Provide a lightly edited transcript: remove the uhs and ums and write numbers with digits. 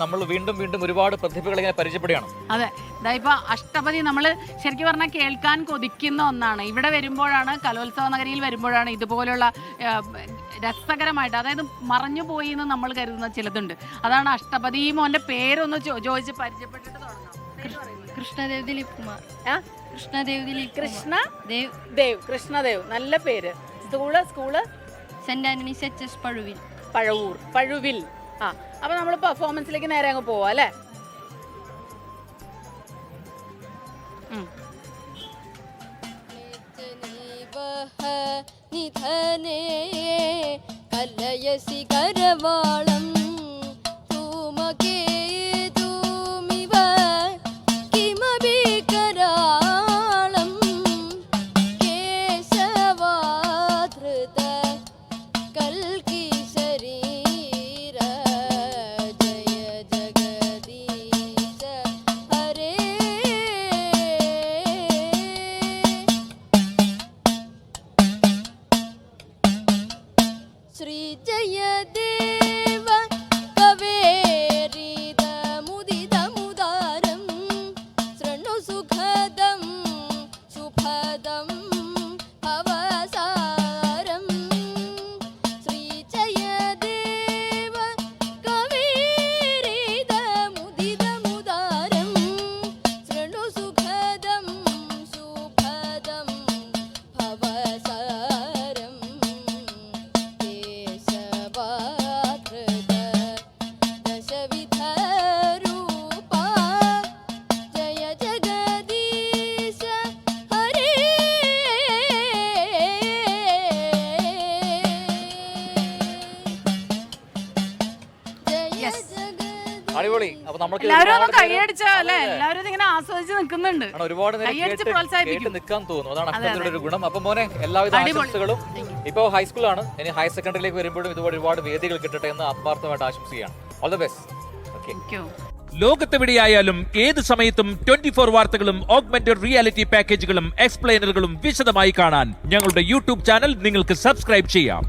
നമ്മൾ വീണ്ടും വീണ്ടും ഒരുപാട് പ്രതിഭകളെ ഇങ്ങനെ പരിചയപ്പെടുകയാണ്. അതെ, ഇതായിപ്പോ അഷ്ടപതി നമ്മൾ ശരിക്കും പറഞ്ഞാൽ കേൾക്കാൻ കൊതിക്കുന്ന ഒന്നാണ്. ഇവിടെ വരുമ്പോഴാണ്, കലോത്സവ നഗരിയിൽ വരുമ്പോഴാണ് ഇതുപോലുള്ള രസകരമായിട്ട്, അതായത് മറഞ്ഞു പോയി എന്ന് നമ്മൾ കരുതുന്ന ചിലതുണ്ട്. അതാണ് അഷ്ടപതി. മോന്റെ പേരൊന്ന് ചോദിച്ച് പരിചയപ്പെട്ടിട്ട് തുടങ്ങാം. കൃഷ്ണദേവ് ദിലീപ് കുമാർ. കൃഷ്ണദേവ് ദിലീപ് കൃഷ്ണദേവ്, നല്ല പേര്. School saint Antony's HS Pazhuvil. ആ, അപ്പൊ നമ്മൾ പെർഫോമൻസിലേക്ക് നേരെ അങ്ങ് പോവാ അല്ലേ? കലയസി കരവാളം ശ്രീ ജയദേവ കവേരിത മുദിതമുദാരം ശൃണു സുഖദം ശുഭദം അവസാരം. ശ്രീ ജയദേവ കവേരിത മുദിതമുദാരം ശൃണു സുഖദം ശുഭദം അവസാരം. അടിപൊളി. അപ്പൊ നമുക്ക് എല്ലാവരും കൈയടിച്ചോ അല്ലെ? എല്ലാവരും ഇങ്ങനെ ആസ്വദിച്ച് നിൽക്കുന്നുണ്ട്. ഒരുപാട് കേട്ട് നിൽക്കാൻ തോന്നുന്നു. അതാണ് അഷ്ടപതിയുടെ ഒരു ഗുണം. അപ്പൊ മോനെ, എല്ലാവിധ ആശംസകളും. ഇപ്പൊ ഹൈസ്കൂളാണ്, ഇനി ഹയർ സെക്കൻഡറിയിലേക്ക് വരുമ്പോഴും ഇതുപോലെ ഒരുപാട് വേദികൾ കിട്ടട്ടെ എന്ന് ആത്മാർത്ഥമായിട്ട് ആശംസിക്കുകയാണ്. All the best. ലോകത്തെവിടെയായാലും ഏത് സമയത്തും 24 വാർത്തകളും ഓഗ്മെന്റഡ് റിയാലിറ്റി പാക്കേജുകളും എക്സ്പ്ലെയിനറുകളും വിശദമായി കാണാൻ ഞങ്ങളുടെ യൂട്യൂബ് ചാനൽ നിങ്ങൾക്ക് സബ്സ്ക്രൈബ് ചെയ്യാം.